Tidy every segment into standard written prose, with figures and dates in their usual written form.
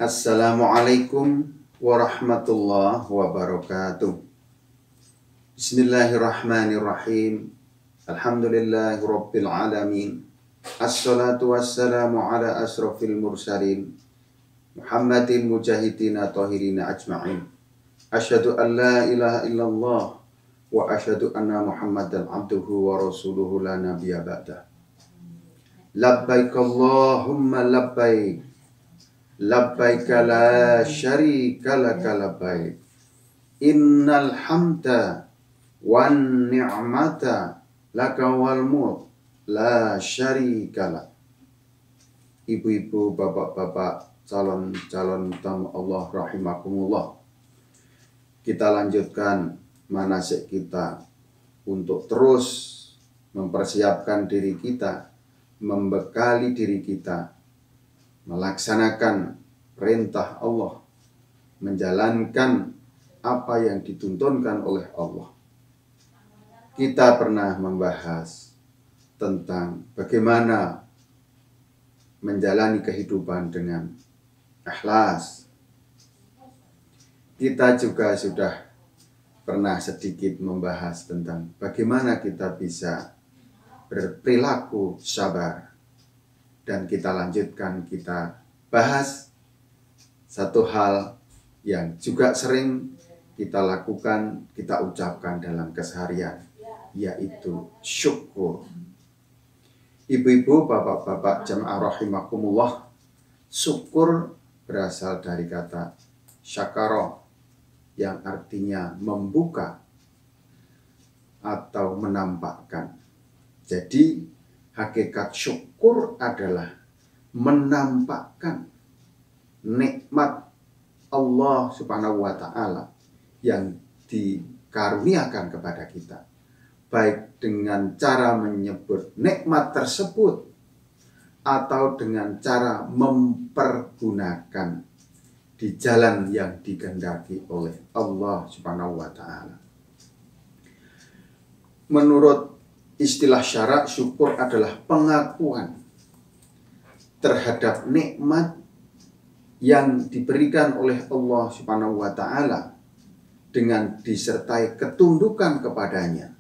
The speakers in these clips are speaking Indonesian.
Assalamualaikum warahmatullahi wabarakatuh. Bismillahirrahmanirrahim. Alhamdulillahirabbil alamin. Assalatu wassalamu ala asrofil mursalin Muhammadin mujahidina tahirina ajma'in. Asyhadu an la ilaha illallah wa asyhadu anna Muhammadan abduhu wa rasuluhu la nabiyya ba'dah. Labbaik Allahumma labbaik. Labbaik la syarika laka labbaik. Innal hamda wan ni'mata laka wal mulk la syarika lak. Ibu-ibu, bapak-bapak, calon-calon tamu Allah rahimakumullah. Kita lanjutkan manasik kita untuk terus mempersiapkan diri kita, membekali diri kita, melaksanakan perintah Allah, menjalankan apa yang dituntunkan oleh Allah. Kita pernah membahas tentang bagaimana menjalani kehidupan dengan ikhlas. Kita juga sudah pernah sedikit membahas tentang bagaimana kita bisa berperilaku sabar. Dan kita lanjutkan, kita bahas satu hal yang juga sering kita lakukan, kita ucapkan dalam keseharian, yaitu syukur. Ibu-ibu, bapak-bapak, jamaah rahimakumullah, syukur berasal dari kata syakara, yang artinya membuka atau menampakkan. Jadi hakikat syukur adalah menampakkan nikmat Allah Subhanahu wa ta'ala yang dikaruniakan kepada kita, baik dengan cara menyebut nikmat tersebut atau dengan cara mempergunakan di jalan yang dikehendaki oleh Allah Subhanahu wa ta'ala. Menurut istilah syarak, syukur adalah pengakuan terhadap nikmat yang diberikan oleh Allah Subhanahu wa ta'ala dengan disertai ketundukan kepadanya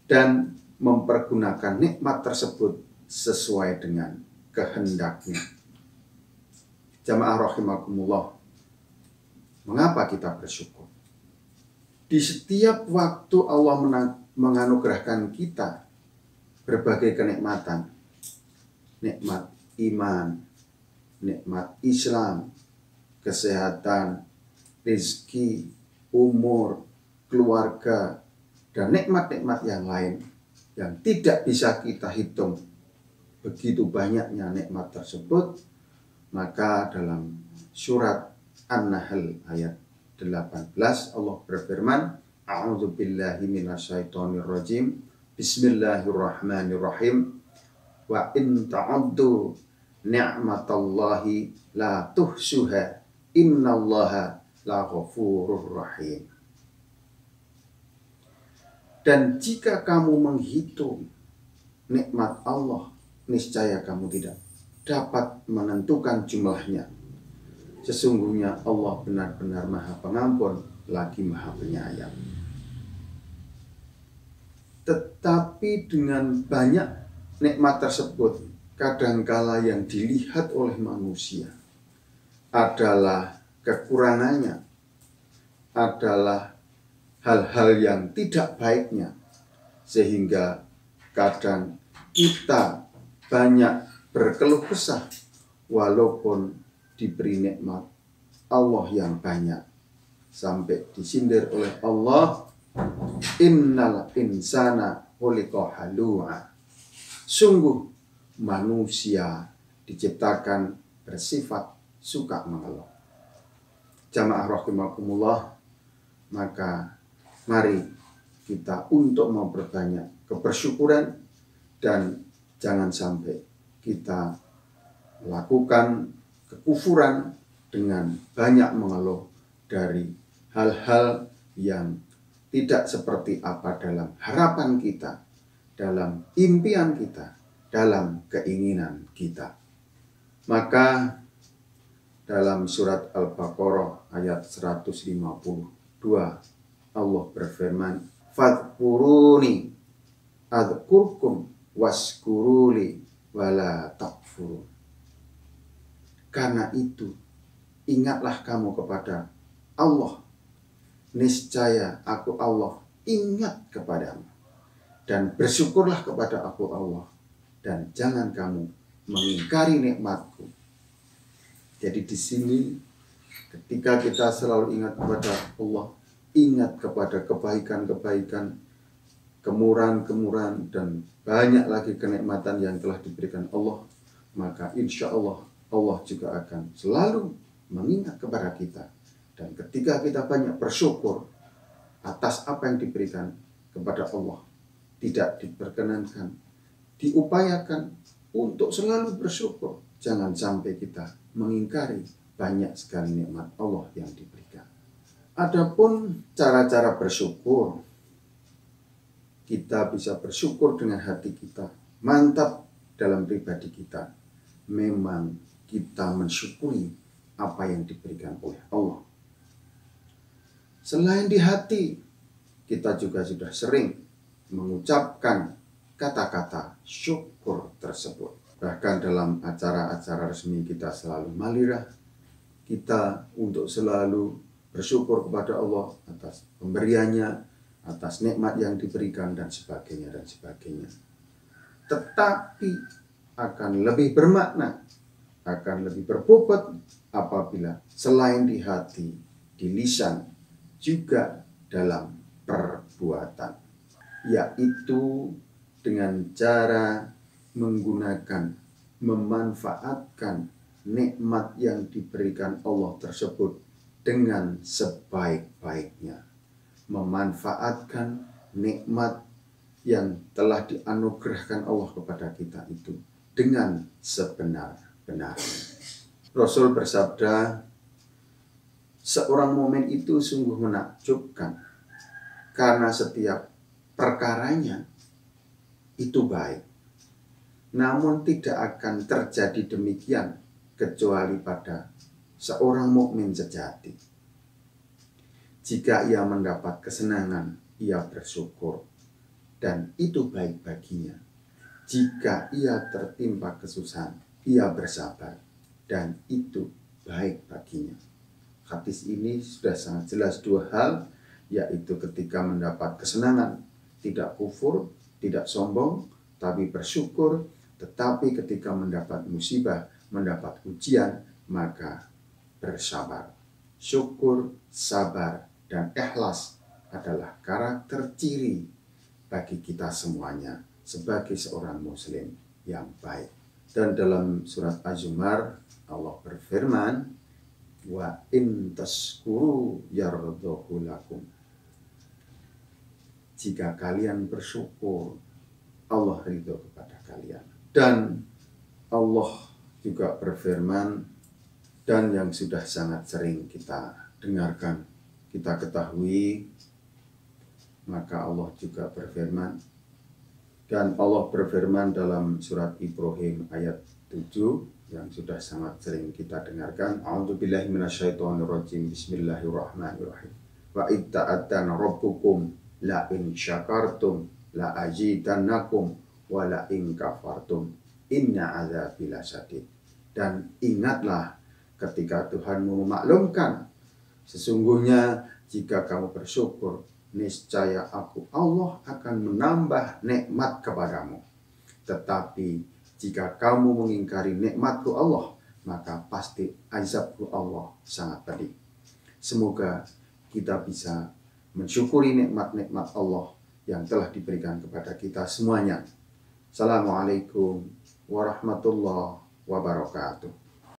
dan mempergunakan nikmat tersebut sesuai dengan kehendaknya. Jamaah rahimakumullah, mengapa kita bersyukur? Di setiap waktu Allah menganugerahkan kita berbagai kenikmatan, nikmat iman, nikmat Islam, kesehatan, rezeki, umur, keluarga, dan nikmat-nikmat yang lain yang tidak bisa kita hitung. Begitu banyaknya nikmat tersebut, maka dalam surat An-Nahl ayat 18 Allah berfirman, A'udzu billahi minasyaitonir rajim. Bismillahirrahmanirrahim. Wa in ta'uddu ni'matallahi la tuhsuha. Innallaha la ghafurur rahim. Dan jika kamu menghitung nikmat Allah, niscaya kamu tidak dapat menentukan jumlahnya. Sesungguhnya Allah benar-benar Maha Pengampun lagi Maha Penyayang. Tetapi dengan banyak nikmat tersebut, kadangkala yang dilihat oleh manusia adalah kekurangannya, adalah hal-hal yang tidak baiknya, sehingga kadang kita banyak berkeluh kesah walaupun diberi nikmat Allah yang banyak, sampai disindir oleh Allah, innal insana khuliqa halu'a. Sungguh manusia diciptakan bersifat suka mengeluh. Jamaah rahimakumullah, maka mari kita untuk memperbanyak kebersyukuran dan jangan sampai kita melakukan kekufuran dengan banyak mengeluh dari hal-hal yang tidak seperti apa dalam harapan kita, dalam impian kita, dalam keinginan kita. Maka Dalam surat Al-Baqarah ayat 152, Allah berfirman, "Fadhkuruni adzkurkum waskuruli wala takfurun." Karena itu, ingatlah kamu kepada Allah, niscaya aku Allah ingat kepadamu, dan bersyukurlah kepada aku Allah, dan jangan kamu mengingkari nikmatku. Jadi di sini ketika kita selalu ingat kepada Allah, ingat kepada kebaikan-kebaikan, kemurahan-kemurahan, dan banyak lagi kenikmatan yang telah diberikan Allah, maka insya Allah Allah juga akan selalu mengingat kepada kita. Dan ketika kita banyak bersyukur atas apa yang diberikan kepada Allah, tidak diperkenankan, diupayakan untuk selalu bersyukur. Jangan sampai kita mengingkari banyak sekali nikmat Allah yang diberikan. Adapun cara-cara bersyukur, kita bisa bersyukur dengan hati kita mantap dalam pribadi kita. Memang kita mensyukuri apa yang diberikan oleh Allah. Selain di hati, kita juga sudah sering mengucapkan kata-kata syukur tersebut. Bahkan dalam acara-acara resmi kita selalu malirah kita untuk selalu bersyukur kepada Allah atas pemberiannya, atas nikmat yang diberikan, dan sebagainya dan sebagainya. Tetapi akan lebih bermakna, akan lebih berbobot apabila selain di hati, di lisan, juga dalam perbuatan, yaitu dengan cara menggunakan, memanfaatkan nikmat yang diberikan Allah tersebut dengan sebaik-baiknya. Memanfaatkan nikmat yang telah dianugerahkan Allah kepada kita itu dengan sebenar-benarnya. Rasul bersabda, seorang mukmin itu sungguh menakjubkan karena setiap perkaranya itu baik. Namun tidak akan terjadi demikian kecuali pada seorang mukmin sejati. Jika ia mendapat kesenangan, ia bersyukur, dan itu baik baginya. Jika ia tertimpa kesusahan, ia bersabar, dan itu baik baginya. Hadis ini sudah sangat jelas dua hal, yaitu ketika mendapat kesenangan, tidak kufur, tidak sombong, tapi bersyukur. Tetapi ketika mendapat musibah, mendapat ujian, maka bersabar. Syukur, sabar, dan ikhlas adalah karakter ciri bagi kita semuanya sebagai seorang muslim yang baik. Dan dalam surat Az-Zumar, Allah berfirman, wa in tashkuru yardahu lakum. Jika kalian bersyukur, Allah ridho kepada kalian. Dan Allah juga berfirman, dan yang sudah sangat sering kita dengarkan, kita ketahui, maka Allah juga berfirman, dan Allah berfirman dalam surat Ibrahim ayat 7 yang sudah sangat sering kita dengarkan, a'udzubillahi minasyaitonirrajim, bismillahirrahmanirrahim, wa itta'adzana rabbukum la in syakartum la azidannakum wa la in kafartum inna adzabi lasyadid. Dan ingatlah ketika Tuhanmu memaklumkan, sesungguhnya jika kamu bersyukur, niscaya aku Allah akan menambah nikmat kepadamu. Tetapi jika kamu mengingkari nikmatku Allah, maka pasti azabku Allah sangat pedih. Semoga kita bisa mensyukuri nikmat-nikmat Allah yang telah diberikan kepada kita semuanya. Assalamualaikum warahmatullahi wabarakatuh.